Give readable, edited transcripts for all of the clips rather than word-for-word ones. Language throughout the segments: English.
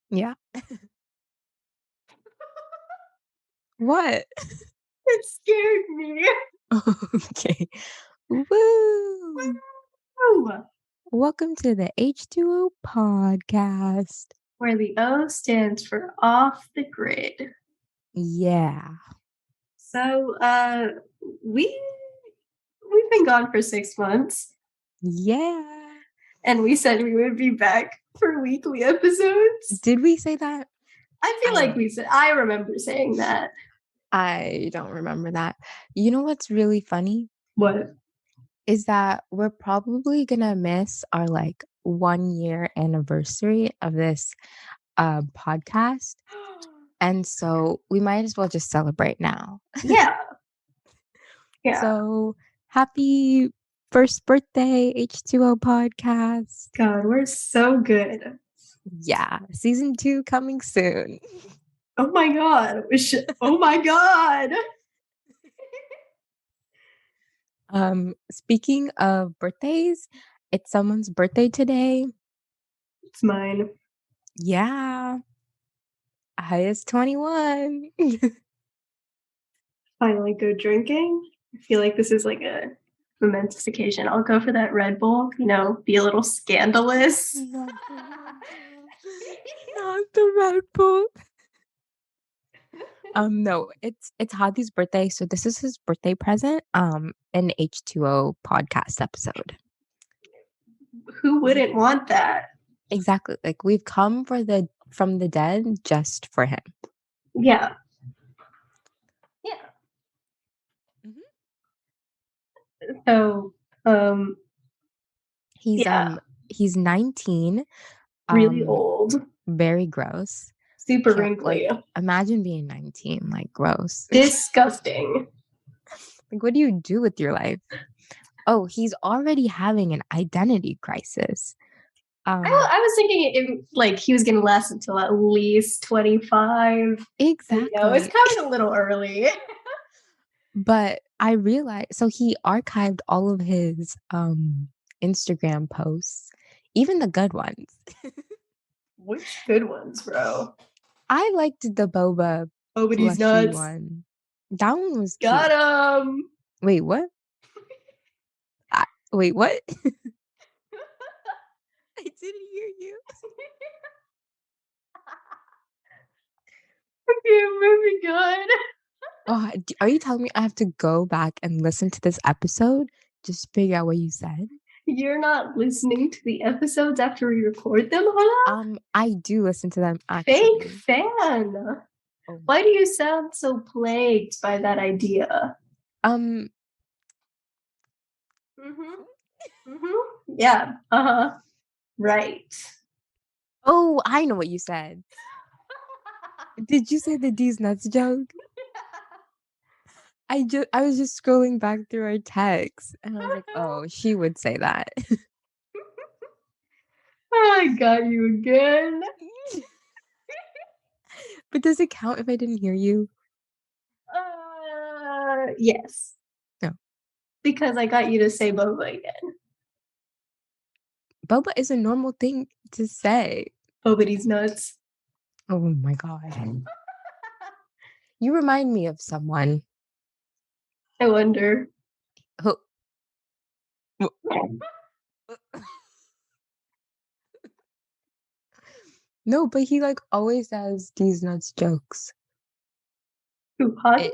Yeah. What? It scared me. Okay. Woo! Woo! Welcome to the H2O podcast. Where the O stands for off the grid. Yeah. So, we we've been gone for 6 months, Yeah. and we said we would be back for weekly episodes. Did we say that? I feel I like don't we said I remember saying that. I don't remember that. You know what's really funny? What? Is that we're probably gonna miss our 1 year anniversary of this podcast. And so we might as well just celebrate now. Yeah. Yeah. So happy first birthday, H2O podcast. God, we're so good. Yeah, season 2 coming soon. Oh my god. Oh my god. Speaking of birthdays, it's someone's birthday today. It's mine. Yeah, I is 21. Finally go drinking. I feel like this is like a momentous occasion. I'll go for that Red Bull, be a little scandalous. Not the Red Bull. No, it's Hadi's birthday, so this is his birthday present. An H2O podcast episode. Who wouldn't want that? Exactly. Like we've come from the dead just for him. Yeah. Yeah. Mhm. So, He's yeah, he's 19. really old, Very gross. super Can't wrinkly, imagine being 19, like gross. disgusting. Like what do you do with your life? Oh, he's already having an identity crisis. I was thinking he was going to last until at least 25. Exactly. It's coming a little early. But I realized so he archived all of his Instagram posts, even the good ones. Which good ones, bro? I liked the boba Oh, but he's plushy nuts. one. That one was cute. Got him. Wait, what? Wait, what? I didn't hear you. Okay, moving on. Oh, are you telling me I have to go back and listen to this episode just to figure out what you said? You're not listening to the episodes after we record them, Hannah? I do listen to them Fake actually. fan. Oh. Why do you sound so plagued by that idea? Mhm. Yeah. Uh-huh. Right. Oh, I know what you said. Did you say the D's nuts joke? I was just scrolling back through our texts and I was like, "Oh, she would say that." I got you again. But does it count if I didn't hear you? Yes. No. Because I got you to say boba again. Boba is a normal thing to say. Boba's nuts. Oh my god. You remind me of someone. I wonder. Who No, but he always does these nuts jokes. Who, Hadi?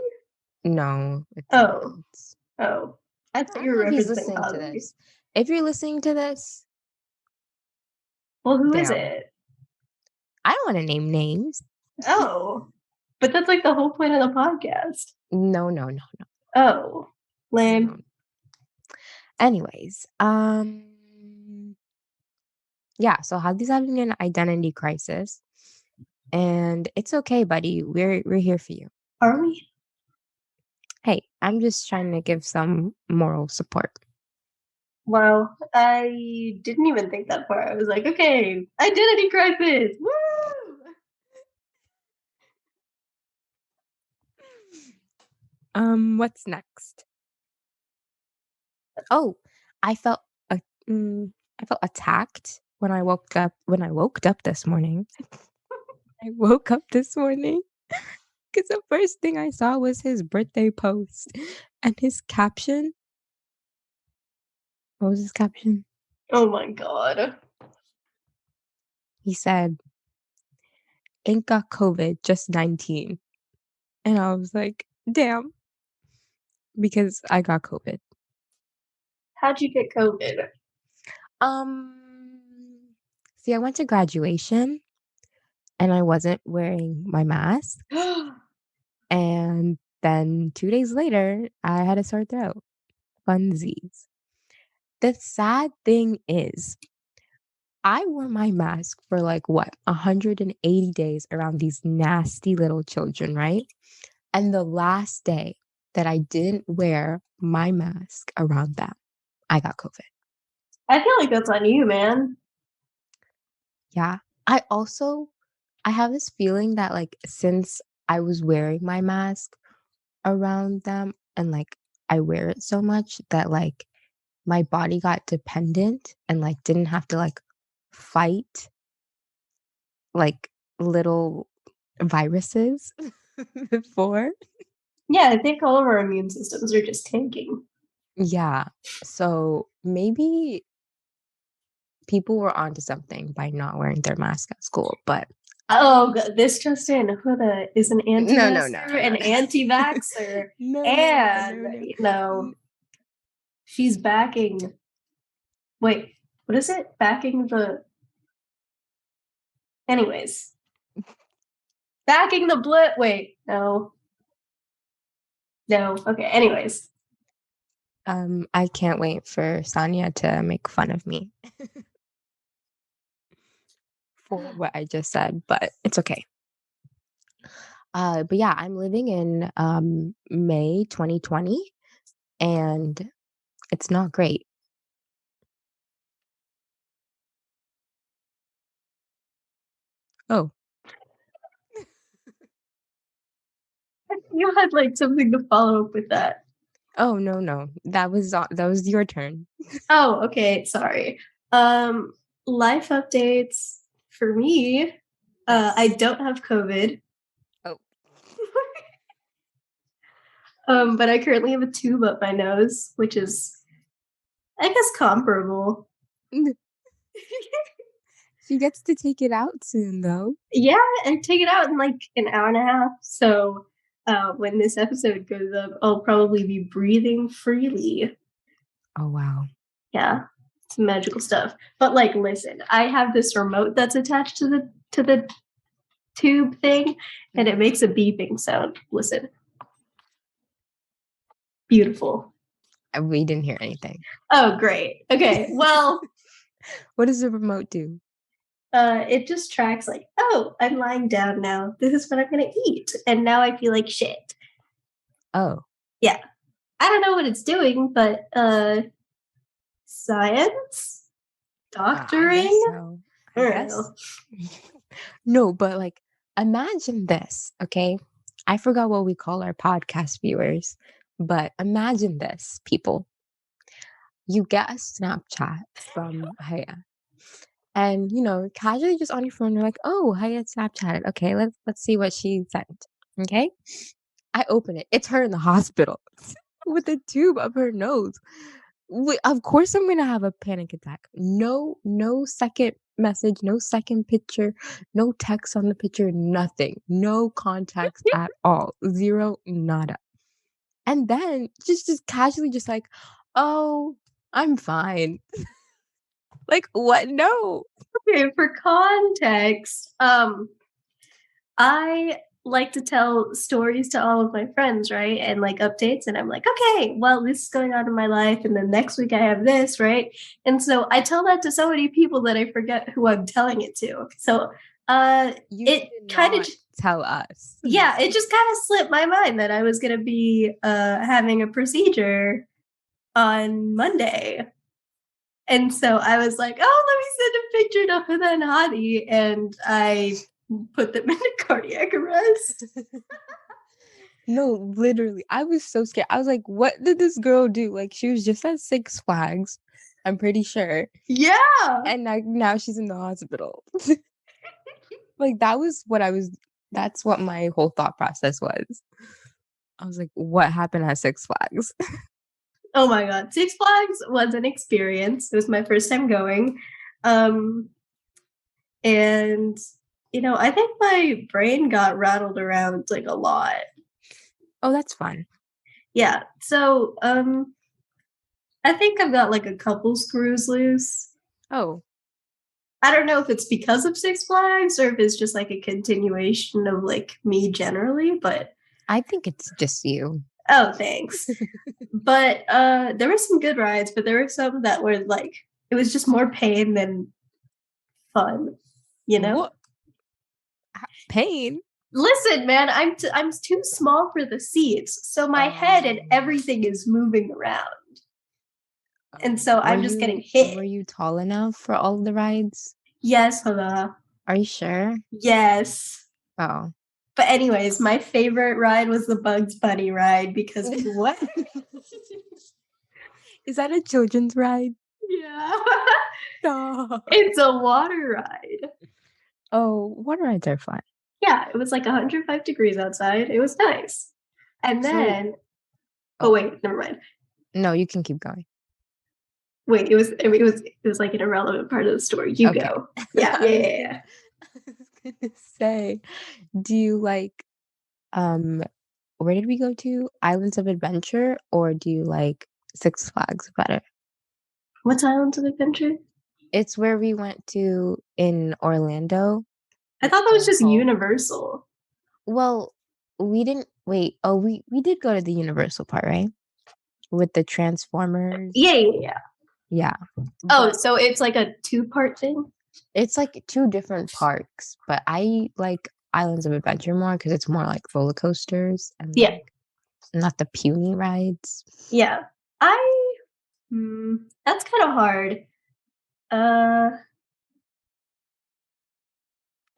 No, it's Oh. nuts. Oh. I I thought don't you were know if he's referencing listening to Hadi. this. If you're listening to this, Well, who is damn. it? I don't want to name names. Oh. But that's like the whole point of the podcast. No. Oh. Lame. No. Anyways, yeah, so Hadi's having an identity crisis. And it's okay, buddy. We're here for you. Are we? Hey, I'm just trying to give some moral support. Wow. I didn't even think that far. I was like, okay, identity crisis. Woo! What's next? Oh, I felt uh, I felt attacked when I woke up this morning. woke up this morning because the first thing I saw was his birthday post. And his caption, what was his caption? Oh my god. He said, "Ain't got COVID, just 19." And I was like, damn, because I got COVID. How'd you get COVID? Um, See, I went to graduation and I wasn't wearing my mask. And then 2 days later, I had a sore throat. Funsies. The sad thing is, I wore my mask for like what, 180 days around these nasty little children, right? And the last day that I didn't wear my mask around them, I got COVID. I feel like that's on you, man. Yeah. I have this feeling that like since I was wearing my mask around them and like I wear it so much that like my body got dependent and like didn't have to like fight like little viruses before. Yeah, I think all of our immune systems are just tanking. Yeah. So maybe people were onto something by not wearing their mask at school, but Oh, this just in. Huda is an no, no, anti-masker, no, no, an no. anti-vaxxer, No, no, and no, no. she's backing. Wait, what is it? Backing the. Anyways, backing the blit. Wait, no, no. Okay. Anyways, I can't wait for Sonia to make fun of me for what I just said, but it's okay. But yeah, I'm living in May 2020 and it's not great. Oh, you had like something to follow up with that. oh no, no. That was your turn. Oh, okay. Sorry. Um, Life updates for me. I Yes. don't have COVID. Oh. But I currently have a tube up my nose, which is, I guess, comparable. She gets to take it out soon though. Yeah, I take it out in like an hour and a half. So when this episode goes up, I'll probably be breathing freely. Oh wow. Yeah, it's magical stuff. But like, listen, I have this remote that's attached to the tube thing, and it Mhm. makes a beeping sound. Listen, beautiful. We didn't hear anything. Oh, great. Okay, well, What does the remote do? it just tracks like, oh, I'm lying down now. This is what I'm gonna eat, and now I feel like shit. Oh, Yeah, I don't know what it's doing, but science, I guess doctoring. so. I I don't guess. know. No, but like imagine this, okay? I forgot what we call our podcast viewers, but imagine this, people. You get a Snapchat from Haya. And casually just on your phone, you're like, oh, Haya Snapchatted. Okay, let's see what she sent. Okay. I open it. It's her in the hospital with a tube up her nose. Of course I'm gonna have a panic attack. No second message, no second picture, no text on the picture, nothing. No context at all. Zero, nada. And then just casually just like, oh, I'm fine. Like what? No. Okay, for context, I like to tell stories to all of my friends, right? And like updates. And I'm like, okay, well, this is going on in my life. And then next week I have this, right? And so I tell that to so many people that I forget who I'm telling it to. So You it did kind of, not tell us. yeah, it just kind of slipped my mind that I was going to be having a procedure on Monday. And so I was like, oh, let me send a picture to Huda and Hadi. And I put them into cardiac arrest. No, literally. I was so scared. I was like, what did this girl do? Like she was just at Six Flags, I'm pretty sure. Yeah. And now she's in the hospital. Like, that's what my whole thought process was. I was like, "What happened at Six Flags?" Oh my god, Six Flags was an experience. It was my first time going. Um, and I think my brain got rattled around like a lot. Oh, that's fun. Yeah. So, I think I've got like a couple screws loose. Oh, I don't know if it's because of Six Flags or if it's just like a continuation of like me generally, but I think it's just you. oh, thanks. But there were some good rides, but there were some that were like it was just more pain than fun, you know? What? Pain? Listen, man, I'm too small for the seats, so my head and Um, everything is moving around, and oh, so were I'm just getting you hit. were you tall enough for all of the rides? Yes, Hannah. Are you sure? Yes. Oh. But anyways, my favorite ride was the Bugs Bunny ride because What? Is that a children's ride? yeah, Stop. it's a water ride. Oh, water rides are fun. Yeah, it was like 105 degrees outside. It was nice. And So, then, oh oh, wait, never mind. no, you can keep going. Wait, it was like an irrelevant part of the story. You Okay. go. Yeah, yeah, I was yeah, gonna yeah. I was gonna say, do you like um where did we go to? Islands of Adventure, or do you like Six Flags better? What's Islands of Adventure? It's where we went to in Orlando. I It's thought that was just called Universal. well, we didn't wait. Oh, we did go to the Universal part, right? With the Transformers. Yeah, yeah, yeah. Yeah. Oh, But so it's like a two-part thing? it's like two different parks, but I like Islands of Adventure more because it's more like roller coasters and Yeah, like not the puny rides. yeah. I that's kind of hard. Uh,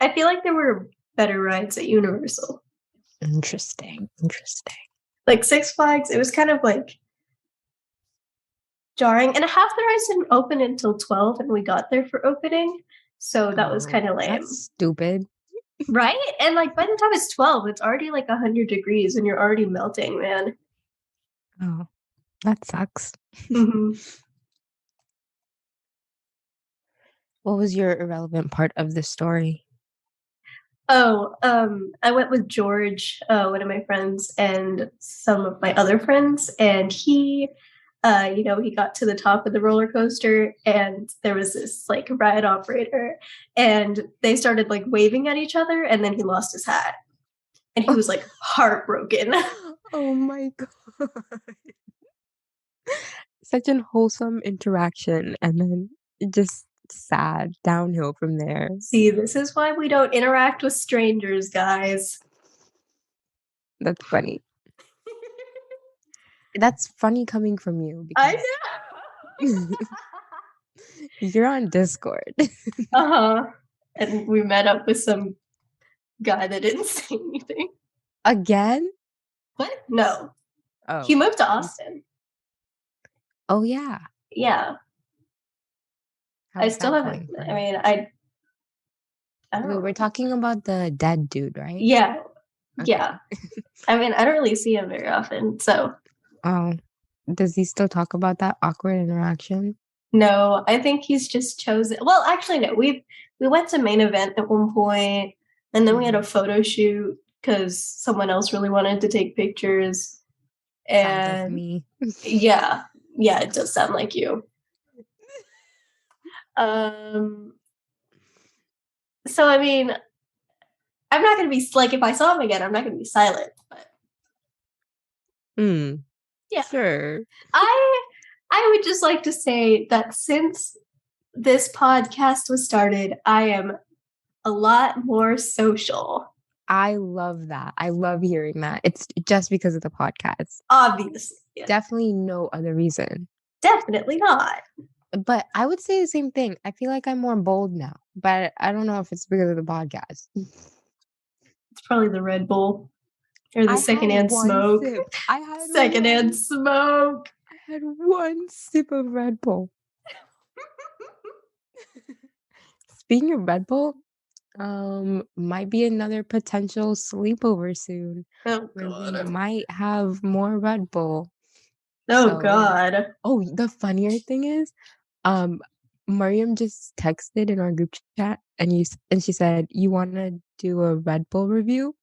I feel like there were better rides at Universal. Interesting. Interesting. Like Six Flags, it was kind of like jarring, and half the rides didn't open until 12, and we got there for opening, so that was Oh, kind of that's lame, stupid. right? And like by the time it's 12, it's already like 100 degrees, and you're already melting, man. Oh, that sucks. Hmm. What was your irrelevant part of the story? Oh, I went with George, one of my friends, and some of my other friends, and he got to the top of the roller coaster, and there was this like ride operator, and they started like waving at each other, and then he lost his hat, and he was like heartbroken. Oh my god. Such an wholesome interaction and then just sad downhill from there. See, this is why we don't interact with strangers, guys. That's funny. That's funny coming from you I because know. you're on Discord. Uh-huh. And we met up with some guy that didn't say anything. Again? What? No. He Oh. moved to Austin. Oh yeah. Yeah. I How's still that haven't going for I him? mean, I don't Wait, we're know. talking about the dead dude, right? Yeah. Okay. Yeah. I mean, I don't really see him very often. So, Oh. Does he still talk about that awkward interaction? no, I think he's just chosen. Well, actually no. We went to main event at one point and then we had a Mhm. photo shoot cuz someone else really wanted to take pictures Sounds like and me. yeah. Yeah, it does sound like you. Um so I mean, I'm not going to be like if I saw him again, I'm not going to be silent, but Hmm. yeah. Sure. I I would just like to say that since this podcast was started, I am a lot more social. I love that. I love hearing that. It's just because of the podcast. Obviously. Yeah, Definitely no other reason. definitely not. But I would say the same thing. I feel like I'm more bold now, but I don't know if it's because of the podcast. It's probably the Red Bull or the I had secondhand one smoke. sip. Secondhand smoke. I had one sip of Red Bull. Speaking of Red Bull, Might be another potential sleepover soon Oh where we god. might have more Red Bull. Oh So, god. oh, the funnier thing is, um, Mariam just texted in our group chat and she said, "You want to do a Red Bull review?"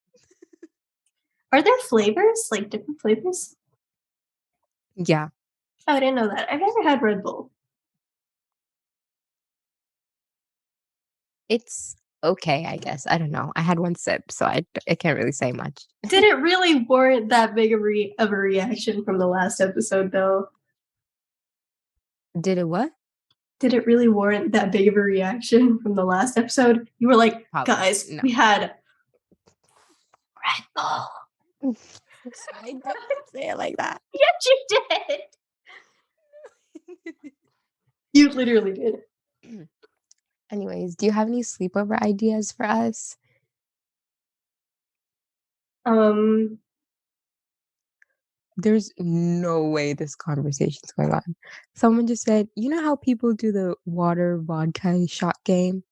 Are there flavors? Like different flavors? Yeah, Oh, I didn't know that. I've never had Red Bull. it's okay, I guess. I don't know. I had one sip, so I can't really say much. Did it really warrant that big of a reaction from the last episode, though? Did it what? Did it really warrant that big of a reaction from the last episode? You were like, Probably guys, no. we had Red Bull. I didn't say it like that. Yes, you did. You literally did. Anyways, do you have any sleepover ideas for us? Um, There's no way this conversation's going on. Someone just said, "You know how people do the water vodka shot game?"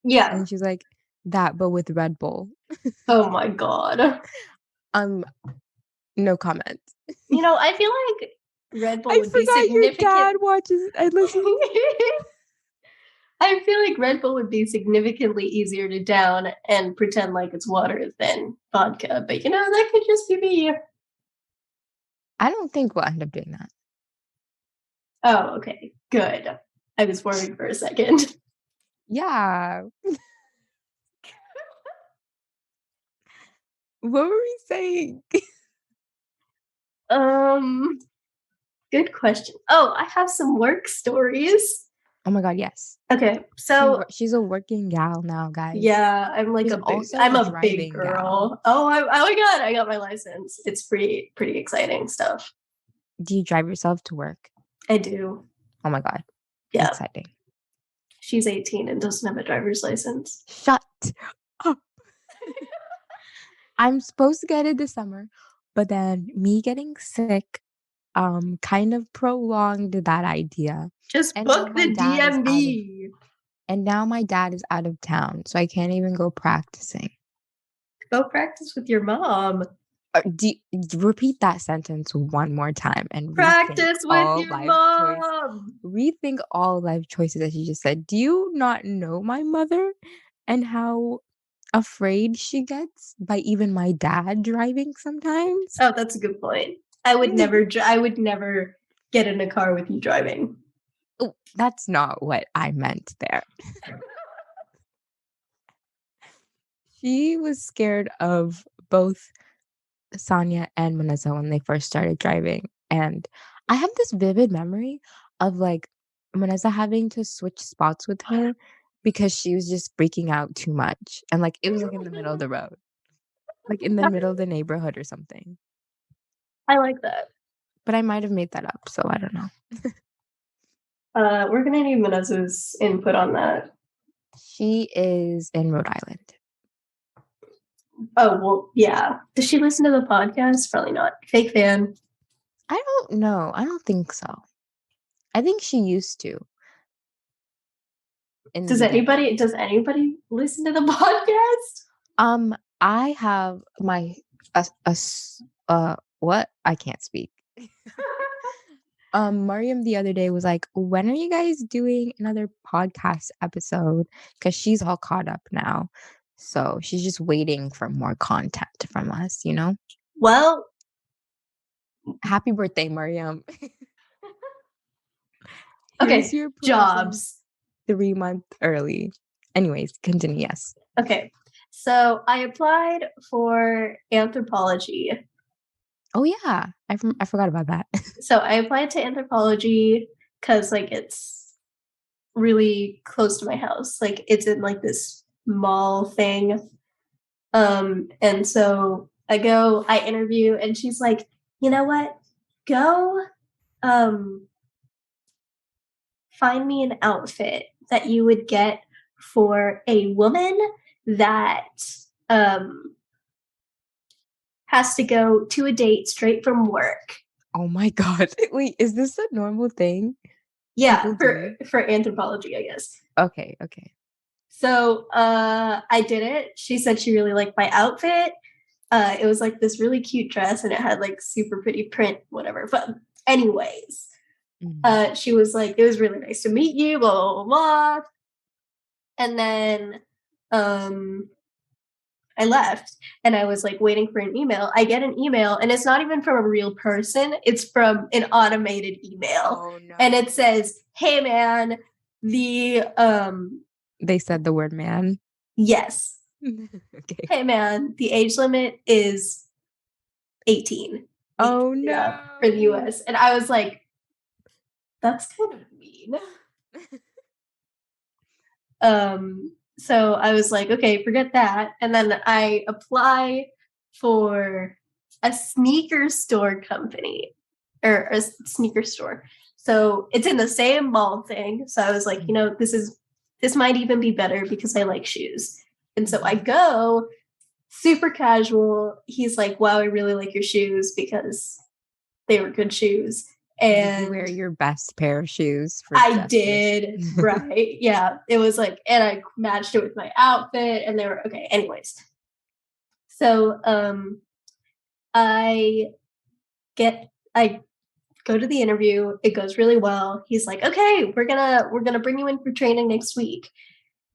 yeah. And she's like, "That, but with Red Bull." Oh my god. Um, no comment. I feel like Red Bull I would be forgot your significant. dad watches and listens. I feel like Red Bull would be significantly easier to down and pretend like it's water than vodka, but that could just be me. I don't think we'll end up doing that. Oh, okay. Good. I was worried for a second. Yeah. What were we saying? Um, Good question. Oh, I have some work stories. Oh my god, yes. Okay, so She's a working gal now, guys. yeah, She's also I'm a a big driving gal. girl. Oh my god, I got my license. It's pretty exciting stuff. Do you drive yourself to work? I do. Oh my god, Yeah, exciting. she's 18 and doesn't have a driver's license. Shut up. I'm supposed to get it this summer, but then me getting sick kind of prolonged that idea. Just And now book my the dad is out of DMV. and now my dad is out of town, so I can't even go practicing. Go practice with your mom. Repeat that sentence one more time and Practice with your mom. rethink all life choices that you just said. Do you not know my mother and how afraid she gets by even my dad driving sometimes? Oh, that's a good point. I would never. I would never get in a car with you driving. Oh, that's not what I meant there. She was scared of both Sonia and Manessa when they first started driving. And I have this vivid memory of like Manessa having to switch spots with her because she was just freaking out too much. And like it was like in the middle of the road, like in the middle of the neighborhood or something. I like that. But I might have made that up, so I don't know. We're gonna need Vanessa's input on that. She is in Rhode Island. Oh well, yeah. Does she listen to the podcast? Probably not. Fake fan. I don't know. I don't think so. I think she used to in the Does beginning. anybody? Does anybody listen to the podcast? I have my what? I can't speak. Mariam the other day was like, "When are you guys doing another podcast episode?" Because she's all caught up now. So she's just waiting for more content from us, you know? Well, Happy birthday, Mariam. Here's okay. your present Jobs. 3 month early. Anyways, continue. Yes. Okay. So I applied for anthropology. Oh yeah, I forgot about that. So I applied to anthropology because it's really close to my house. Like it's in like this mall thing. And so I interview, and she's like, you know what? Go find me an outfit that you would get for a woman that um has to go to a date straight from work. Oh my god. Wait, is this a normal thing Yeah, people do? for anthropology, I guess. Okay. So I did it. She said she really liked my outfit. It was like this really cute dress and it had like super pretty print, whatever. But anyways, Mhm. she was like, it was really nice to meet you, blah, blah, blah, blah. And then um I left and I was like waiting for an email. I get an email and it's not even from a real person, it's from an automated email. Oh, And it no. says, "Hey man, the They said the word man. yes. Okay. Hey man, the age limit is 18, Oh, 18 and up for the no. US." And I was like, that's kind of mean. So I was like, okay, forget that. And then I apply for a sneaker store company or a sneaker store. So it's in the same mall thing. So I was like, Mhm, this might even be better because I like shoes. And so I mhm. go super casual. He's like, wow, I really like your shoes because they were good shoes. Did you wear And your best pair of shoes for I just this? did, right. Yeah. It was like, and I matched it with my outfit and they were okay. Anyways. So I I go to the interview, it goes really well. He's like, okay, we're gonna bring you in for training next week.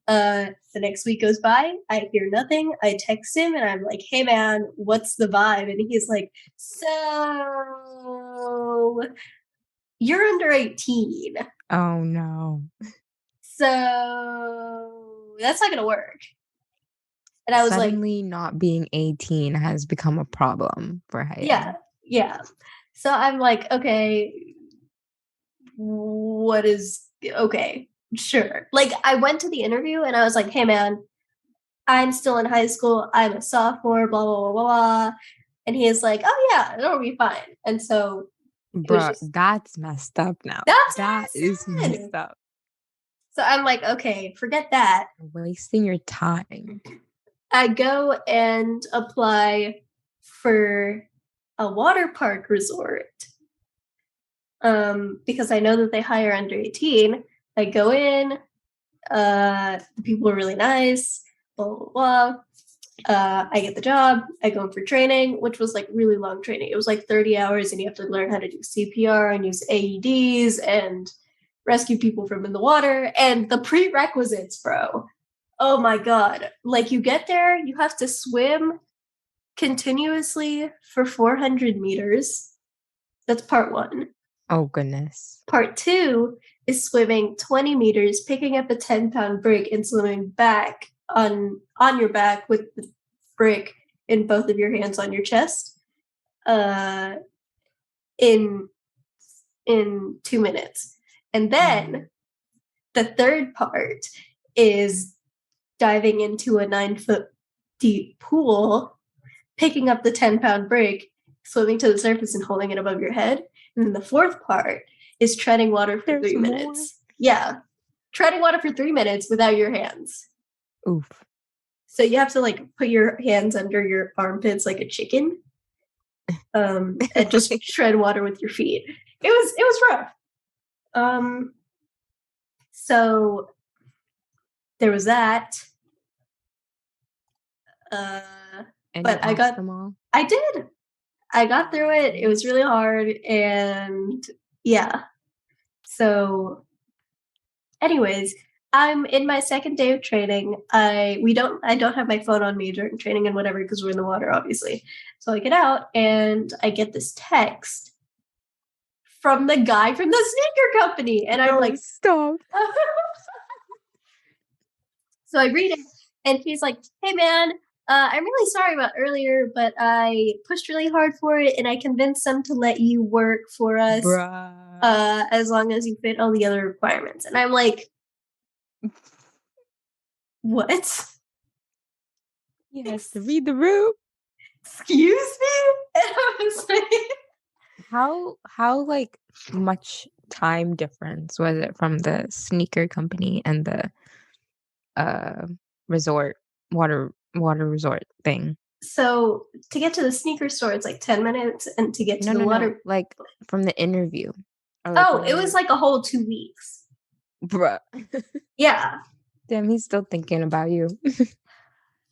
The next week goes by, I hear nothing. I text him and I'm like, hey man, what's the vibe? And he's like, so you're under 18. Oh, no. So that's not gonna work. And I was like, Suddenly not being 18 has become a problem for yeah, Hayan. yeah. So I'm like, okay, what is okay, sure. Like I went to the interview and I was like, hey man, I'm still in high school, I'm a sophomore, blah blah blah blah. And he's like, oh yeah, it'll be fine. And so it was Bruh, just that's messed up now. that's That is what I said. messed up. So I'm like, okay, forget that. Wasting your time. I go and apply for a water park resort because I know that they hire under 18. I go in, the people are really nice, blah, blah, blah. I get the job. I go in for training, which was like really long training. It was like 30 hours, and you have to learn how to do CPR and use AEDs and rescue people from in the water. And the prerequisites, bro. Oh my God. Like you get there, you have to swim continuously for 400 meters. That's part one. Oh, goodness. Part two is swimming 20 meters, picking up a 10-pound brick and swimming back on your back with the brick in both of your hands on your chest uh, in 2 minutes. And Mm. then the third part is diving into a 9 foot deep pool, picking up the 10-pound brick, swimming to the surface and holding it above your head. And then the fourth part is treading water for There's three more? minutes. Yeah. Treading water for 3 minutes without your hands. Oof. So you have to like put your hands under your armpits like a chicken, and just Like, tread water with your feet. It was rough. So there was that. Uh, and you but passed them all? I did. I got through it. It was Nice. really hard, and yeah. So, anyways, I'm in my second day of training. I don't have my phone on me during training and whatever because we're in the water, obviously. So I get out and I get this text from the guy from the sneaker company, and I'm No, like, stop. so I read it, and he's like, "Hey man, I'm really sorry about earlier, but I pushed really hard for it, and I convinced them to let you work for us, Bruh. as long as you fit all the other requirements." And I'm like, "What? He has to read the room. Excuse me?" And I was like, How, like, much time difference was it from the sneaker company and the, uh, resort water resort thing? so to get to the sneaker store, it's like 10 minutes, and to get to No, the no, no, water, like, from the interview or, like, oh, it whenever was like a whole 2 weeks. bruh. Yeah. Damn, he's still thinking about you.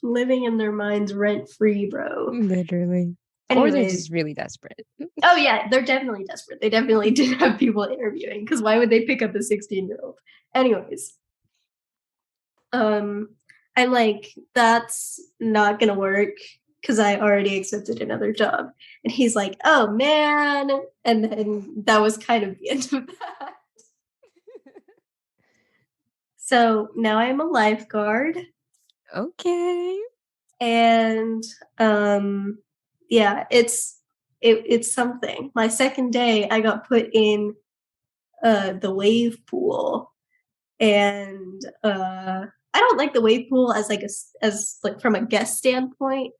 Living in their minds rent free, bro. Literally. Or they're Anyways, just really desperate. oh yeah, they're definitely desperate. They definitely did have people interviewing because why would they pick up a 16-year-old? Anyways, I'm like, that's not gonna work because I already accepted another job. And he's like, oh man. And then that was kind of the end of that. So now I'm a lifeguard. Okay. And yeah, it's something. My second day I got put in the wave pool, and I don't like the wave pool as as like from a guest standpoint,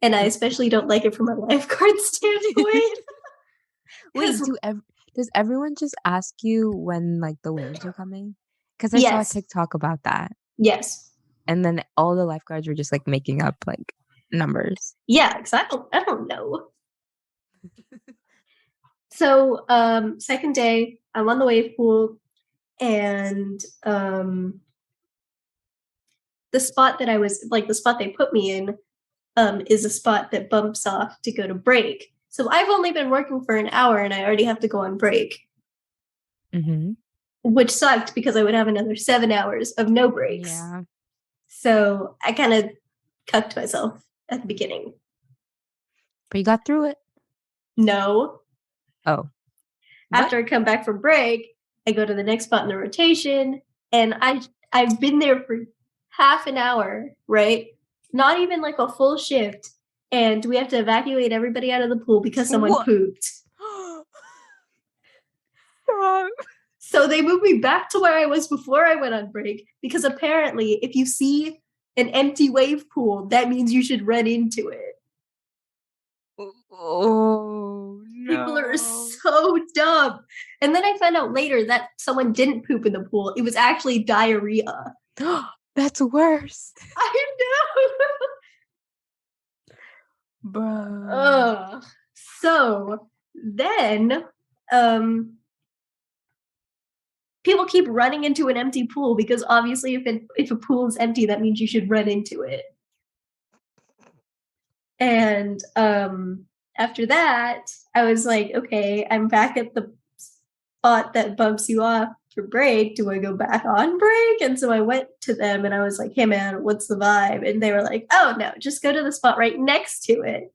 and I especially don't like it from a lifeguard standpoint. Wait, Because does everyone just ask you when like the waves are coming? Because I saw a yes, TikTok about that, yes, and then all the lifeguards were just like making up like numbers. yeah, because I don't know. So second day I'm on the wave pool, and the spot that I was like the spot they put me in is a spot that bumps off to go to break. So I've only been working for an hour and I already have to go on break, Mm-hmm. which sucked because I would have another 7 hours of no breaks. Yeah, So I kind of cucked myself at the beginning. but you got through it. No. Oh, what? After I come back from break, I go to the next spot in the rotation, and I've been there for half an hour, right? Not even like a full shift, and we have to evacuate everybody out of the pool because someone What? pooped. Stop. So they moved me back to where I was before I went on break because apparently, if you see an empty wave pool, that means you should run into it. Oh People are no. so dumb. And then I found out later that someone didn't poop in the pool. It was actually diarrhea. That's worse, I know. bro. So then um people keep running into an empty pool because obviously if a pool is empty, that means you should run into it. And after that, I was like, okay, I'm back at the spot that bumps you off for break. Do I go back on break? And so I went to them and I was like, hey man, what's the vibe? And they were like, oh no, just go to the spot right next to it.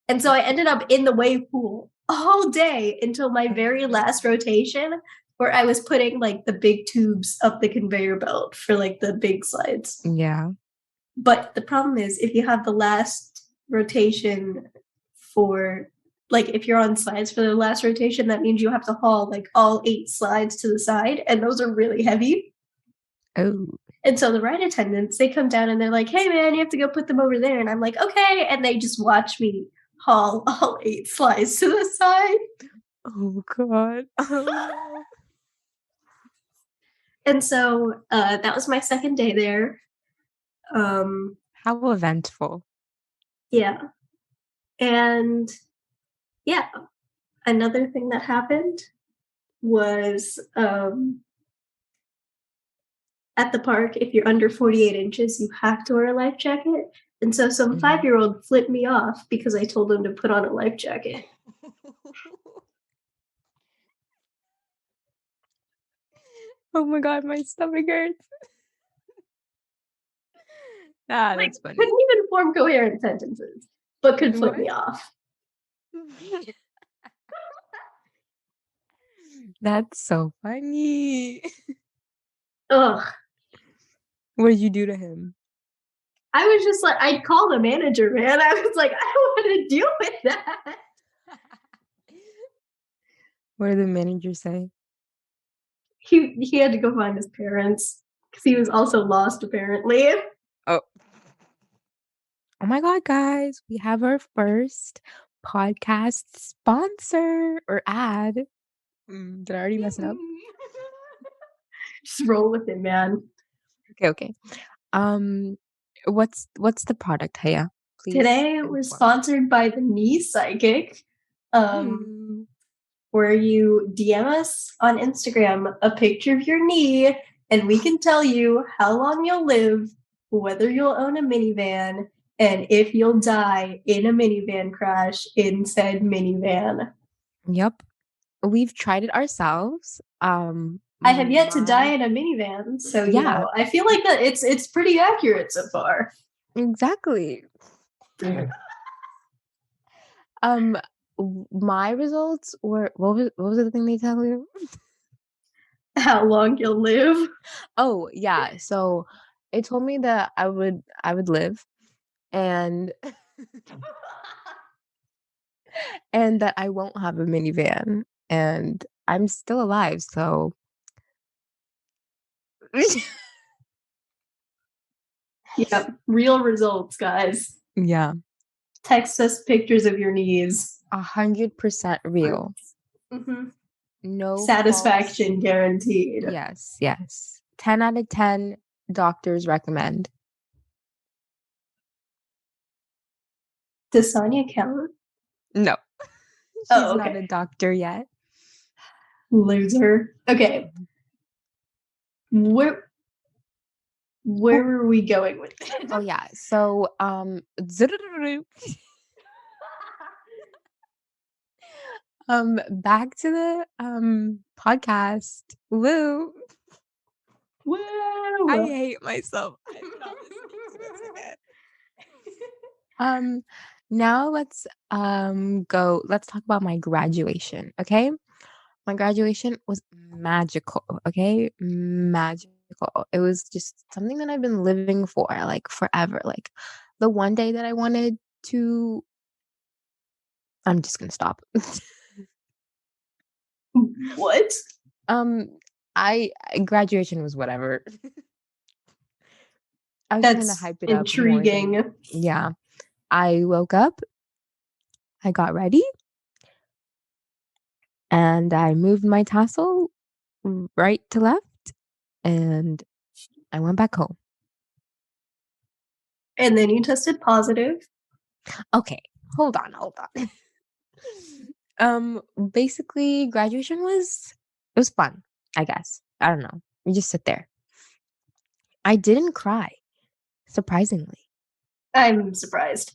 And so I ended up in the wave pool all day until my very last rotation, where I was putting like the big tubes up the conveyor belt for like the big slides. Yeah. But the problem is if you have the last rotation for like if you're on slides for the last rotation, that means you have to haul like all 8 slides to the side, and those are really heavy. Oh. And so the ride attendants, they come down and they're like, hey man, you have to go put them over there. And I'm like, okay. And they just watch me haul all 8 slides to the side. Oh God. Oh, And so that was my second day there. Um, how eventful. yeah. And yeah, another thing that happened was at the park, if you're under 48 inches, you have to wear a life jacket. And so some 5-year-old flipped me off because I told him to put on a life jacket. Oh my God, my stomach hurts. Ah, Like, that's funny. couldn't even form coherent sentences, but could flip What? me off. That's so funny. Ugh. What did you do to him? I was just like, I'd call the manager, man. I was like, I don't want to deal with that. What did the manager say? He had to go find his parents because he was also lost, apparently. Oh. Oh my God, guys, we have our first podcast sponsor or ad. Did I already mess it up? Just roll with it, man. Okay. What's the product, Haya? Please Today we're inform. sponsored by the Knee Psychic, where you DM us on Instagram a picture of your knee and we can tell you how long you'll live, whether you'll own a minivan, and if you'll die in a minivan crash in said minivan. Yep. We've tried it ourselves. I have yet to die My in a minivan, so Yeah, I feel like that it's pretty accurate so far. exactly. Um, my results were what was the thing they tell you? How long you'll live? Oh, yeah. So it told me that I would live and and that I won't have a minivan and I'm still alive, so Yep, real results, guys. yeah, Text us pictures of your knees. 100% real. Mm-hmm. No false. Satisfaction guaranteed. Yes, yes. 10 out of 10 doctors recommend. Does Sonia count? No, she's Oh, not okay. a doctor yet. Loser. Okay. Where Oh, were we going with it? oh yeah. So back to the podcast. Woo. I Woo! hate myself. I'm not listening to this again. Um now let's talk about my graduation, okay? My graduation was magical, okay? Magical. It was just something that I've been living for like forever. Like the one day that I wanted to I'm just going to stop. What? um graduation was whatever. I was trying to That's hype it up more than intriguing. yeah. I woke up, I got ready, and I moved my tassel right to left, and I went back home. And then you tested positive. Okay, hold on. Basically, graduation was fun, I guess. I don't know. You just sit there. I didn't cry, surprisingly. I'm surprised.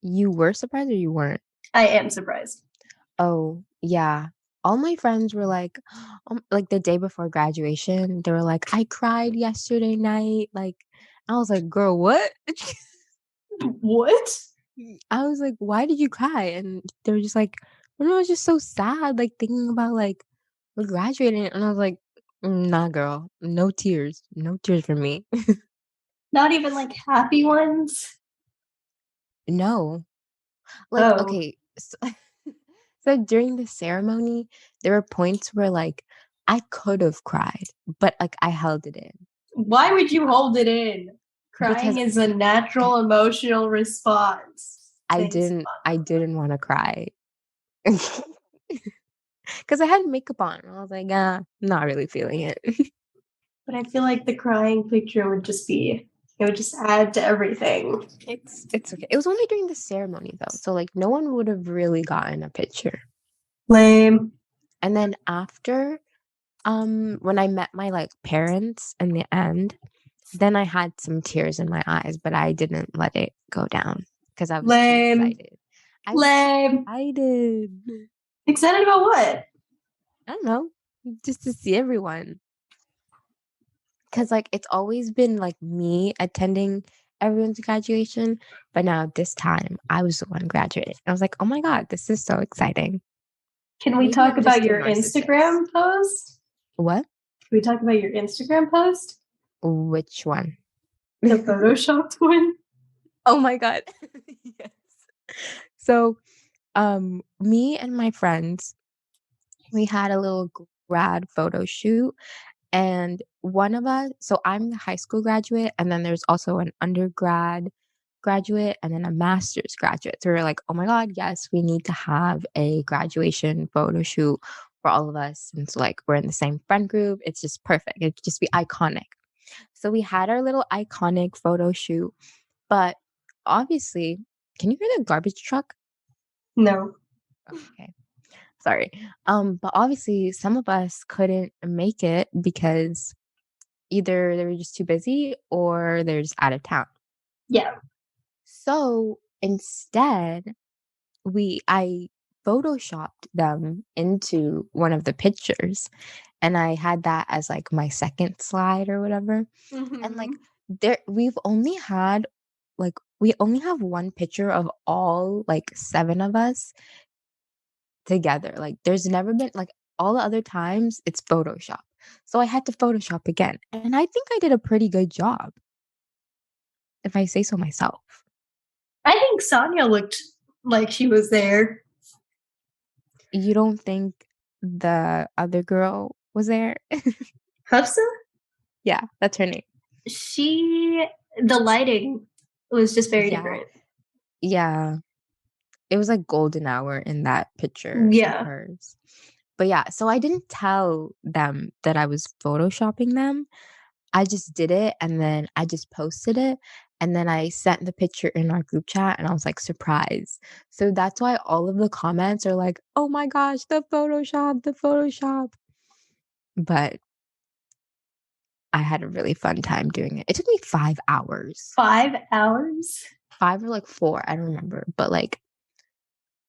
You were surprised or you weren't? I am surprised. Oh, yeah. All my friends were like the day before graduation, they were like, I cried yesterday night. Like, I was like, girl, what? What? I was like, why did you cry? And they were just like, well, no, I was just so sad, like thinking about like we're graduating. And I was like, nah, girl, no tears, no tears for me. Not even like happy ones? No, like, Oh. okay. So, so during the ceremony, there were points where like I could have cried, but like I held it in Why would you hold it in? Crying because is a natural emotional response. Things I didn't want to cry because I had makeup on. I was like, not really feeling it. but I feel like the crying picture would just be it would just add to everything. It's okay. It was only during the ceremony though, so like no one would have really gotten a picture. Lame. And then after, when I met my like parents in the end, then I had some tears in my eyes, but I didn't let it go down because I was too Lame. excited. I was too Lame. excited. Excited about what? I don't know, just to see everyone. Because like it's always been like me attending everyone's graduation, but now this time I was the one graduating. I was like, oh my God, this is so exciting. Can we Maybe talk I'm about just a your narcissist. Instagram post? What? Can we talk about your Instagram post? Which one? The photoshopped one? Oh my God. Yes. So, me and my friends, we had a little grad photo shoot, and one of us, so I'm the high school graduate, and then there's also an undergrad graduate and then a master's graduate. So we are like, oh my God, yes, we need to have a graduation photo shoot for all of us. And so like we're in the same friend group. It's just perfect. It could just be iconic. So we had our little iconic photo shoot, but obviously, can you hear the garbage truck? No. Oh, okay. Sorry. But obviously some of us couldn't make it because either they were just too busy or they're just out of town. Yeah. So instead, I photoshopped them into one of the pictures, and I had that as, like, my second slide or whatever, and, like, Mhm. we only have 1 picture of all, like, 7 of us together, like, there's never been like, all the other times, it's Photoshop. So I had to Photoshop again, and I think I did a pretty good job, if I say so myself. I think Sonia looked like she was there. You don't think the other girl was there? Hafsa? Yeah, that's her name. She the lighting was just very Yeah. different. Yeah. It was, like, golden hour in that picture of Yeah. hers. But, yeah, so I didn't tell them that I was photoshopping them. I just did it, and then I just posted it, and then I sent the picture in our group chat, and I was like, "Surprise." So that's why all of the comments are like, "Oh my gosh, the Photoshop, the Photoshop." But I had a really fun time doing it. It took me 5 hours. 5 hours? 5 or, like, 4, I don't remember, but, like,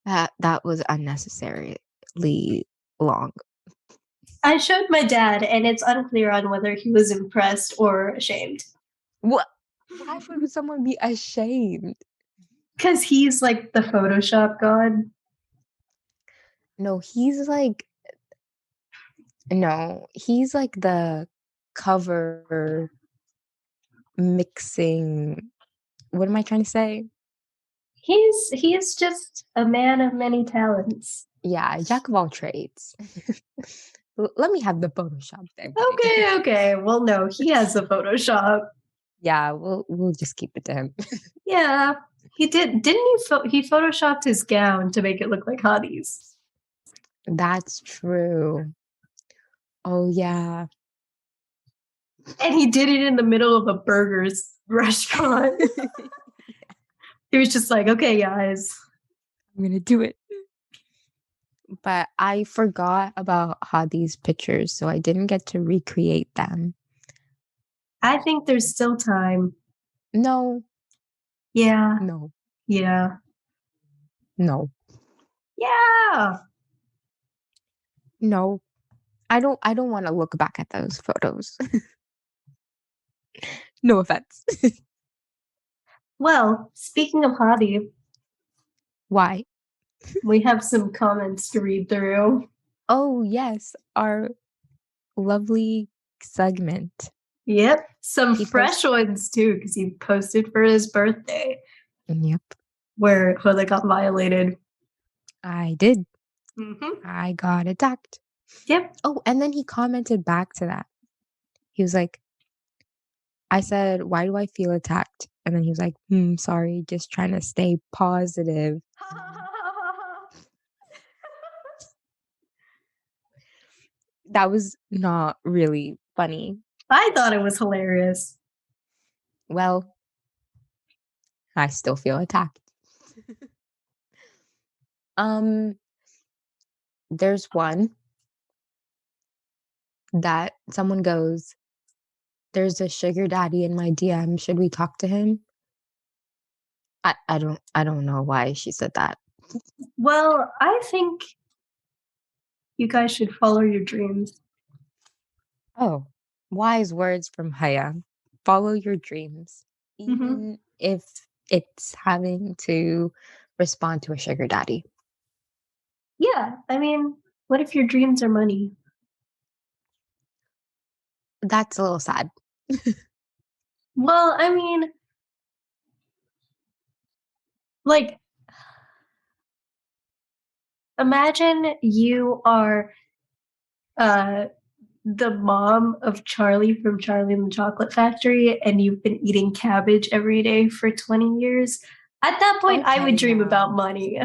that was unnecessarily long. I showed my dad, and it's unclear on whether he was impressed or ashamed. What? Why would someone be ashamed? Because he's like the Photoshop god. No, he's like the cover mixing what am I trying to say? He's just a man of many talents. Yeah, jack of all trades. Let me have the Photoshop thing. Okay, okay. Well, no, he has the Photoshop. Yeah, we'll just keep it to him. Yeah, he did. Didn't he photoshopped his gown to make it look like Hadi's, That's true. Oh, yeah. and he did it in the middle of a burgers restaurant. He was just like, "Okay, guys." I'm gonna do it. But I forgot about Hadi's pictures, so I didn't get to recreate them. I think there's still time. No, Yeah, no, yeah, no, yeah. no. I don't wanna look back at those photos. No offense. Well, speaking of Hadi, Why? we have some comments to read through. Oh, yes, our lovely segment. Yep, some He fresh posts ones too, because he posted for his birthday Yep, where Hoda got violated. I did. Mm-hmm. I got attacked. Yep. Oh, and then he commented back to that. He was like, I said, "Why do I feel attacked?" And then he was like, sorry, just trying to stay positive." That was not really funny. I thought it was hilarious. Well, I still feel attacked. Um, there's one that someone goes, "There's a sugar daddy in my DM. Should we talk to him?" I don't know why she said that. Well, I think you guys should follow your dreams. Oh, wise words from Haya. Follow your dreams, Mm-hmm. even if it's having to respond to a sugar daddy. Yeah, I mean, what if your dreams are money? That's a little sad. Well, I mean, like, imagine you are uh the mom of Charlie from Charlie and the Chocolate Factory, and you've been eating cabbage every day for 20 years. At that point, I would Okay, dream about now. money.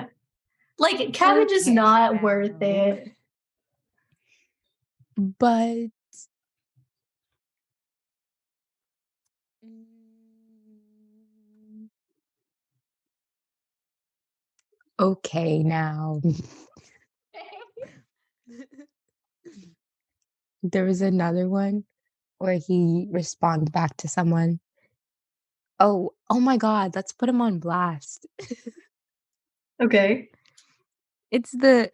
Like, cabbage is Okay, not worth now. it. But mm, okay, now. There was another one. where he responds back to someone. Oh my god, let's put him on blast. Okay. It's the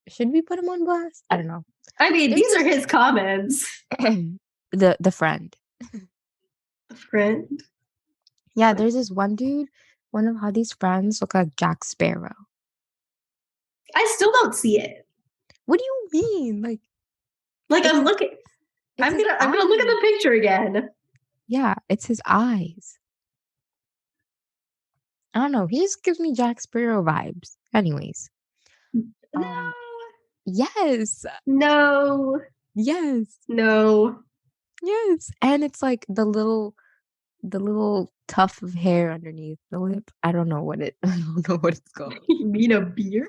should we put him on blast? I don't know. I mean, There's these are this his comments. the friend. A friend. Yeah, there's this one dude, one of Hadi's friends look like Jack Sparrow. I still don't see it. What do you mean? Like Like it's I'm his looking. it's his I'm gonna look at eyes. the picture again. Yeah, it's his eyes. I don't know. He just gives me Jack Sparrow vibes. Anyways, No. um, yes, No. yes, No. yes, and it's like the little tuft of hair underneath the lip. I don't know what it. I don't know what it's called. You mean a beard?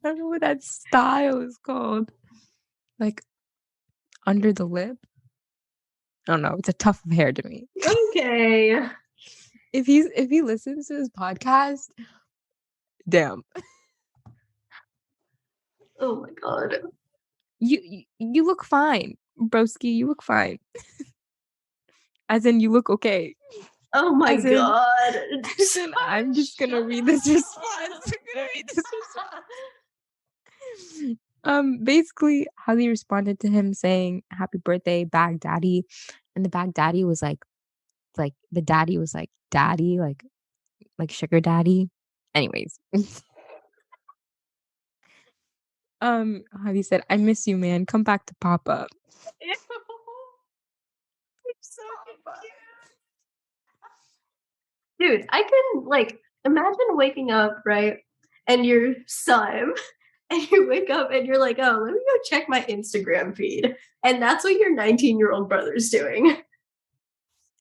I don't know what that style is called. Like under the lip. I don't know. It's a tuft of hair to me. Okay. If he listens to this podcast, damn. Oh my god. You look fine, broski. You look fine. As in, you look okay. Oh my As in, god. as in, I'm just gonna read this response. I'm gonna read this response. Basically, Holly responded to him saying, "Happy birthday, Baghdaddy," and the Baghdaddy was like the daddy was like daddy, like sugar daddy. Anyways, Holly said, "I miss you, man. Come back to Papa." Ew. I'm so Papa. confused. Dude, I can like imagine waking up, right? And your son, and you wake up and you're like, oh, let me go check my Instagram feed. And that's what your 19-year-old brother's doing.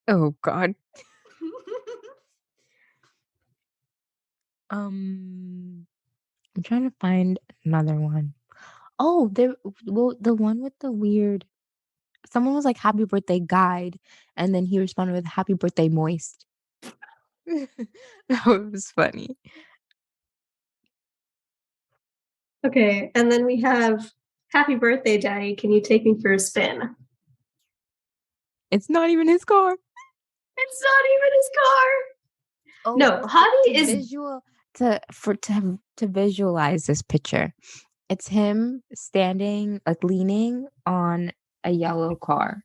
Oh God. Um, I'm trying to find another one. Oh, the one with the weird. Someone was like, "Happy birthday, guide," and then he responded with, "Happy birthday, moist." That was funny. Okay, and then we have happy birthday, daddy. Can you take me for a spin? It's not even his car. It's not even his Oh, car. No, to Hadi is visual to visualize this picture. It's him standing, like leaning on a yellow car.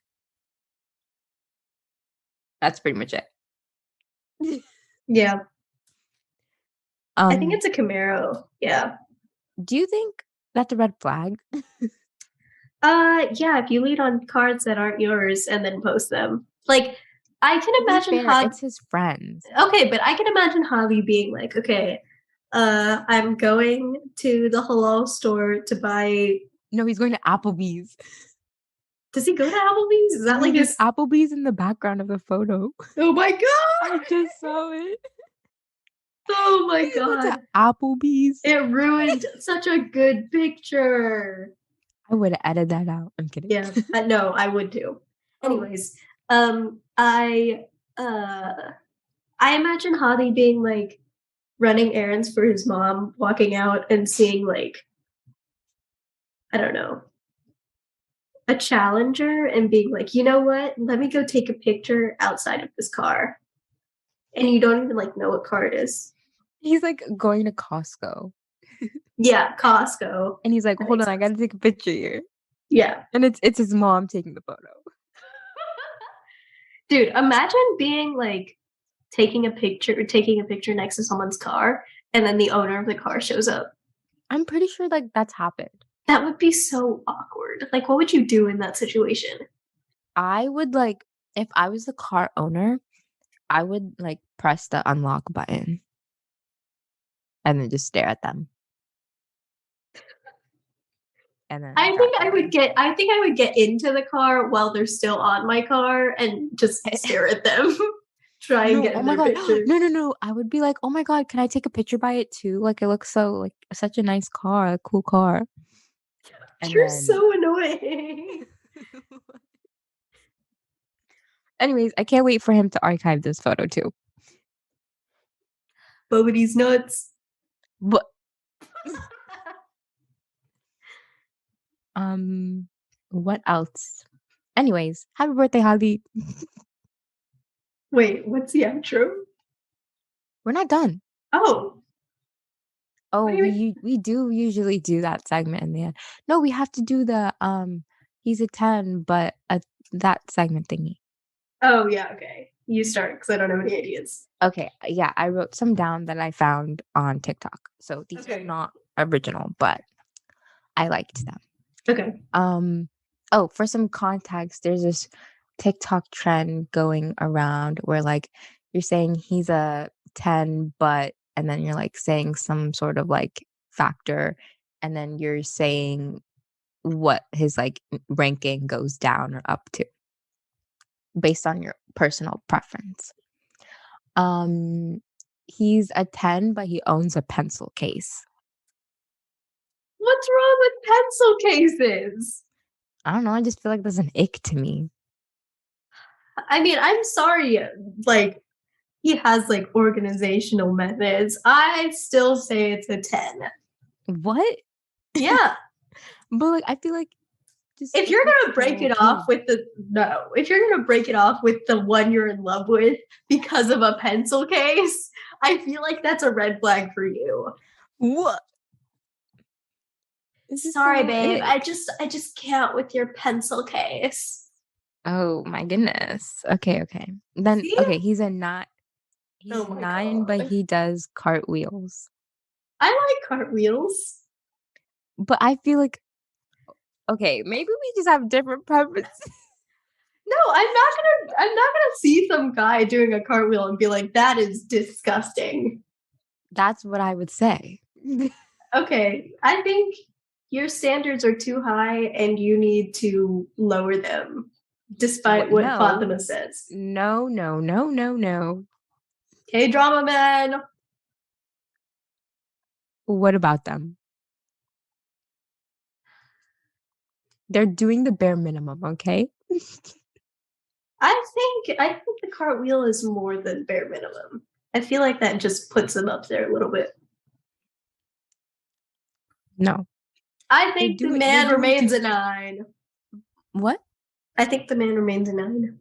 That's pretty much it. yeah. I think Um, it's a Camaro. Yeah. do you think that's a red flag? Yeah, if you lead on cards that aren't yours and then post them. Like I can To be imagine fair, Hadi. it's his friends. Okay, but I can imagine Javi being like, okay, I'm going to the halal store to buy. No, he's going to Applebee's. Does he go to Applebee's? Is that No, like there's his? Applebee's in the background of the photo. Oh my I god! just saw it. Oh my You go to god! Applebee's. It ruined such a good picture. I would have edited that out. I'm kidding. Yeah, no, I would too. Oh, Anyways, uh, I imagine Hadi being like running errands for his mom, walking out and seeing like I don't know a challenger and being like, you know what? Let me go take a picture outside of this car. And you don't even like know what car it is. he's like going to Costco. Yeah, Costco. And he's like, That hold makes on, I sense. gotta take a picture here. Yeah. And it's his mom taking the photo. Dude, imagine being like taking a picture next to someone's car and then the owner of the car shows up. I'm pretty sure like that's happened. That would be so awkward. Like what would you do in that situation? I would like if I was the car owner, I would like press the unlock button and then just stare at them. And then drive away. I think I would get into the car while they're still on my car and just stare at them. Try and No, get oh in my their god. picture. No, no, no. I would be like, "Oh my god, can I take a picture by it too? Like it looks so like such a nice car, a cool car." And You're then so annoying. anyways, I can't wait for him to archive this photo too. Bobody's nuts. But um What else? Anyways, happy birthday, Holly. Wait, what's the outro? We're not done. Oh, Oh, what do you mean? we do usually do that segment in the end. No, we have to do the he's a 10, but that segment thingy. Oh, yeah, okay. You start because I don't have any ideas. Okay, yeah, I wrote some down that I found on TikTok. So these are Okay. not original, but I liked them. Okay. Oh, for some context, there's this TikTok trend going around where like you're saying he's a 10, but and then you're like saying some sort of like factor, and then you're saying what his like ranking goes down or up to based on your personal preference. Um he's a 10, but he owns a pencil case. What's wrong with pencil cases? I don't know, I just feel like there's an ick to me. I mean, I'm sorry, like, he has like organizational methods. I still say it's a 10. What? Yeah. But like I feel like just If stick you're with gonna break the it off case. with the no, if you're gonna break it off with the one you're in love with because of a pencil case, I feel like that's a red flag for you. What? It's just Sorry, so babe. ick. I just can't with your pencil case. Oh my goodness. Okay, okay. Then See? okay, he's a not Oh he's my 9, but god. he does cartwheels. I like cartwheels. But I feel like okay, maybe we just have different preferences. No, I'm not gonna see some guy doing a cartwheel and be like, that is disgusting. That's what I would say. Okay, I think your standards are too high and you need to lower them, despite What? what No. Fatima says. No, no, no, no, no. K drama man. What about them? They're doing the bare minimum, okay? I think the cartwheel is more than bare minimum. I feel like that just puts them up there a little bit. No. I think the They're man doing remains too a 9. what? I think the man remains a 9.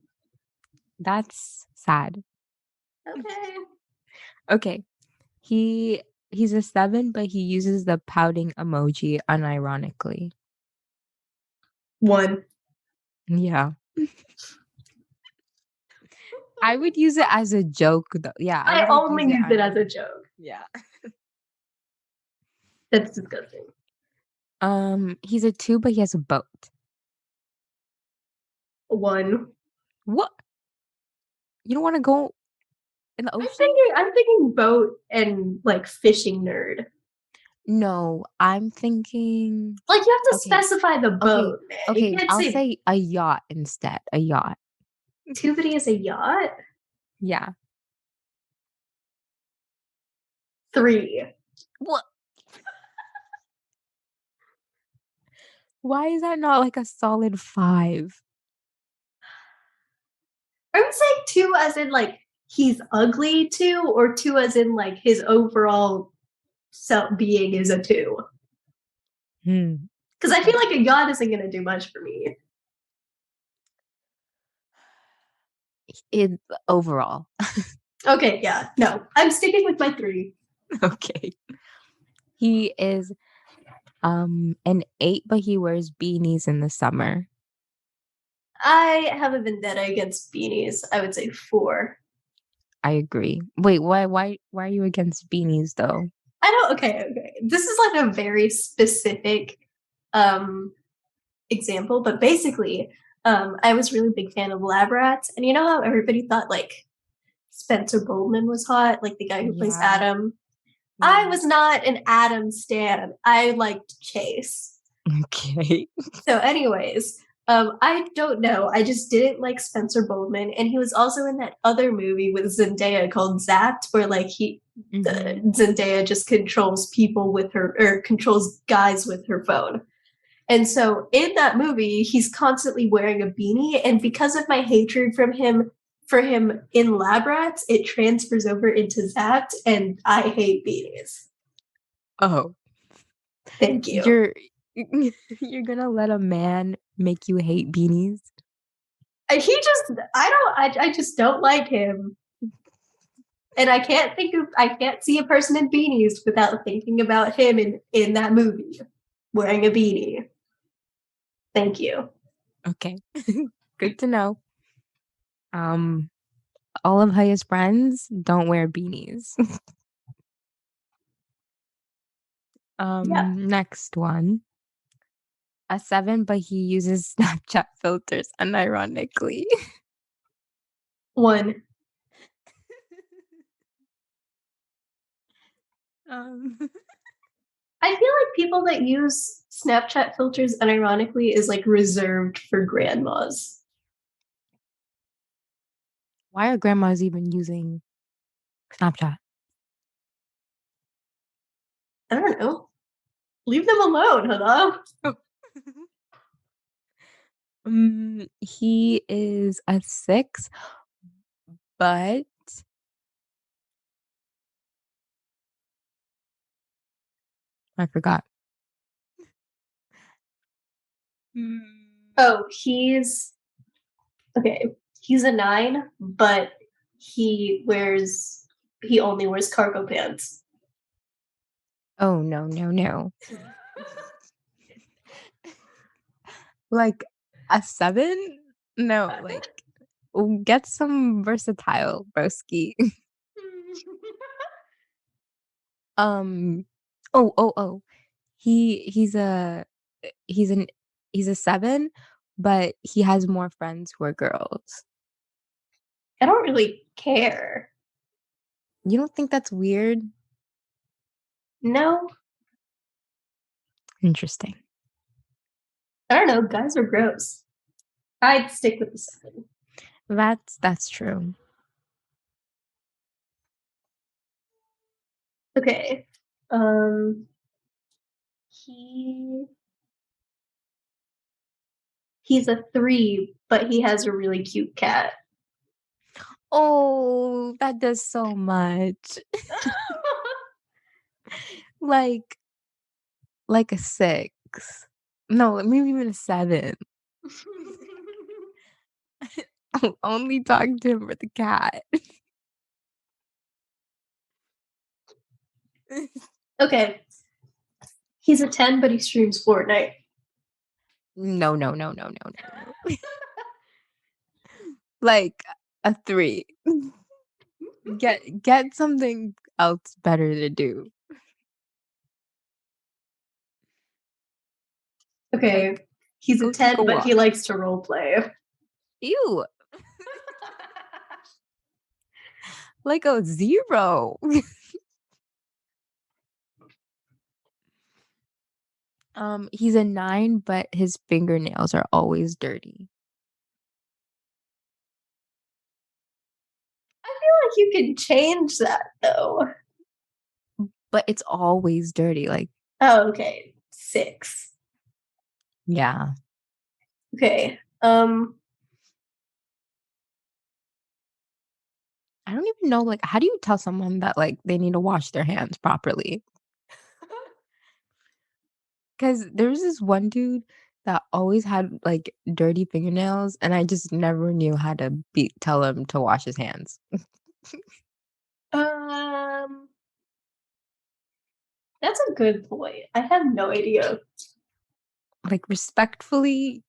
That's sad. Okay. Okay. He's a 7, but he uses the pouting emoji unironically. 1. Yeah. I would use it as a joke though. Yeah, I I would like use only it use it on as a joke. yeah. That's disgusting. He's a 2, but he has a boat. 1. What? You don't want to go in the ocean? I'm thinking boat and like fishing nerd. No, I'm thinking Like you have to okay. specify the Okay. boat, man. You Okay, can't I'll say say a yacht instead. A yacht. tubity is a yacht. Yeah. 3. What? Why is that not like a solid 5? I would say 2 as in like he's ugly 2, or 2 as in like his overall self being is a 2. Hmm. Because I feel like a yacht isn't gonna do much for me. It overall. Okay, yeah, no, I'm sticking with my 3. Okay. He is an 8, but he wears beanies in the summer. I have a vendetta against beanies. I would say 4. I agree. Wait, why are you against beanies though? I don't. Okay, okay. This is like a very specific um example, but basically, I was really big fan of lab rats, and you know how everybody thought like Spencer Goldman was hot, like the guy who plays Yeah. Adam. I Yeah. was not an Adam stan. I liked Chase. Okay. So, anyways, I don't know. I just didn't like Spencer Goldman, and he was also in that other movie with Zendaya called Zapped, where like Mhm. Zendaya just controls people with her or controls guys with her phone. And so in that movie, he's constantly wearing a beanie, and because of my hatred from him for him in Lab Rats, it transfers over into Zapped, and I hate beanies. Oh, Thank you. you're You're gonna let a man make you hate beanies? And he just, I just don't like him. And I can't see a person in beanies without thinking about him in that movie wearing a beanie. Thank you. Okay. Good to know. Um, all of Haya's friends don't wear beanies. Yeah. Next one. A 7, but he uses Snapchat filters unironically. One. Um, I feel like people that use Snapchat filters unironically is like reserved for grandmas. why are grandmas even using Snapchat? I don't know. Leave them alone, hello? Oh. He is a 6, but I forgot. Mm. Oh, he's okay. He's a 9, but he only wears cargo pants. Oh, no, no, no. Like a 7? No, like get some versatile, broski. Um, oh. He's a he's an he's a 7, but he has more friends who are girls. I don't really care. You don't think that's weird? No, Interesting. I don't know. Guys are gross. I'd stick with the 7. That's true. Okay. Um, he he's a 3, but he has a really cute cat. Oh, that does so much. Like like a 6. No, maybe even a 7. I'll only talk to him for the cat. Okay, he's a 10, but he streams Fortnite. No, no, no, no, no, no. Like a 3. Get something else better to do. Okay, Like he's a go take a 10, but he walk. likes to role play. Ew, like a 0. He's a 9, but his fingernails are always dirty. I feel like you can change that though. But it's always dirty, like Oh, okay. 6. yeah. Okay. I don't even know, like, how do you tell someone that, like, they need to wash their hands properly? Because there's this one dude that always had, like, dirty fingernails, and I just never knew how to tell him to wash his hands. um that's a good point. I have no idea. Like, respectfully,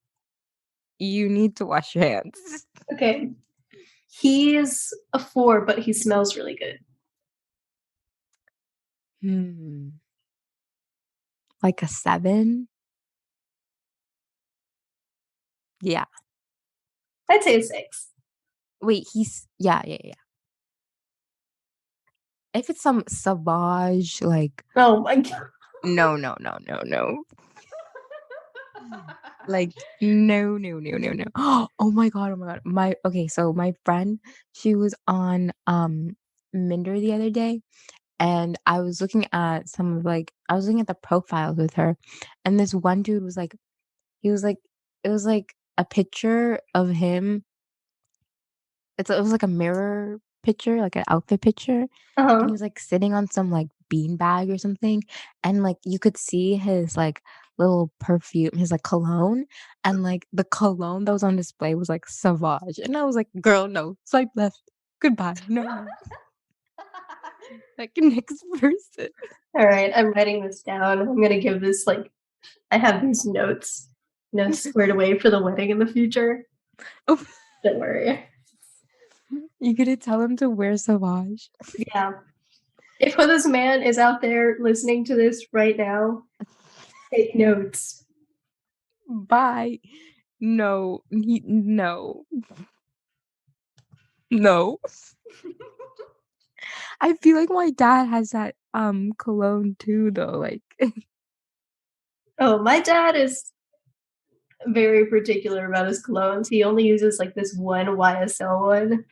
you need to wash your hands. Okay. He's a 4, but he smells really good. Hmm. Like a 7? Yeah. I'd say a 6. Wait, he's yeah. If it's some Sauvage, like, Oh my god. no. Like, no. Oh my god. So my friend, she was on, Minder the other day, and I was looking at I was looking at the profiles with her, and this one dude was like he was like it was like a picture of him. It was like a mirror picture, like an outfit picture, and he Uh-huh. was, like, sitting on some, like, bean bag or something, and, like, you could see his, like, little perfume, his, like, cologne, and, like, the cologne that was on display was, like, Sauvage, and I was like, "Girl, no, swipe left. Goodbye. No, no." Like, next person. Alright, I'm writing this down. I'm gonna give this, like I have these notes, squared away for the wedding in the future. Oh, Don't worry. you gonna tell him to wear Sauvage? Yeah. If this man is out there listening to this right now, take notes. Bye. No, no, no. I feel like my dad has that, cologne too, though, like, Oh, my dad is very particular about his colognes. He only uses, like, this one YSL one.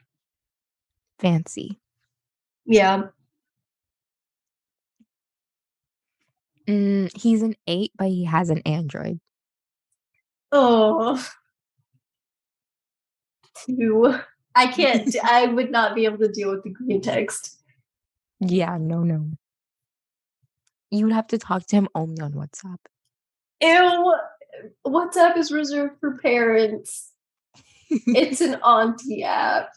fancy. Yeah. He's an 8, but he has an Android. Oh, 2. I would not be able to deal with the green text. Yeah, no, no. You would have to talk to him only on WhatsApp. Ew, WhatsApp is reserved for parents. It's an auntie app.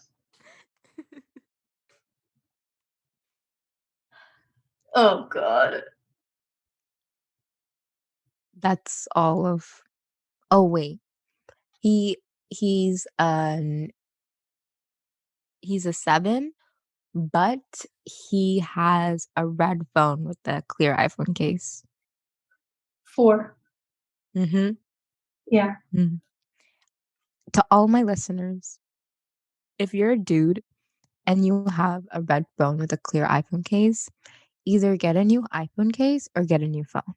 Oh god. That's all of oh, wait. He he's an he's a 7, but he has a red phone with a clear iPhone case. 4. Mhm, Yeah. mhm. To all my listeners, if you're a dude and you have a red phone with a clear iPhone case, either get a new iPhone case or get a new phone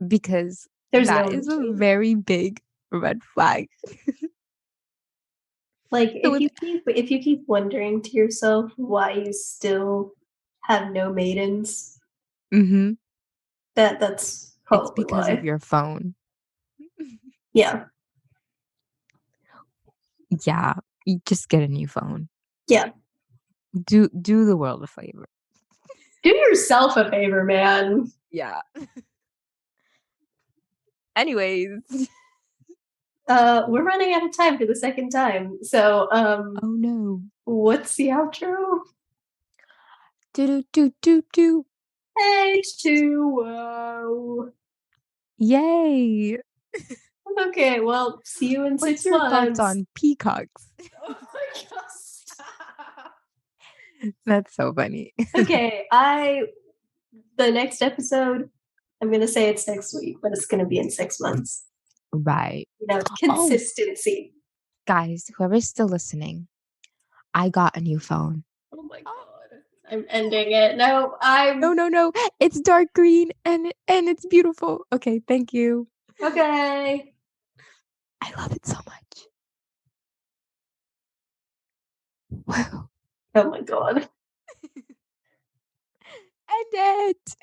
because There's no that in is a between. very big red flag. Like, So with if you keep wondering to yourself why you still have no maidens, mhm, that's it's probably because of why. your phone. Yeah. Yeah, you just get a new phone. Yeah. Do the world a favor. Do yourself a favor, man. Yeah. Anyways. We're running out of time for the second time. So, Oh, no. what's the outro? Do do do do do. H2O. Yay. Okay, well, see you in What's 6 your thoughts months. on peacocks? Oh my god, stop. That's so funny. Okay, the next episode, I'm gonna say it's next week, but it's gonna be in 6 months. Right. Oh, Consistency. guys, whoever's still listening, I got a new phone. Oh my god. I'm ending it. No, No, I'm no, no. It's dark green and it's beautiful. Okay, thank you. okay. I love it so much. Wow. Oh my god. End it.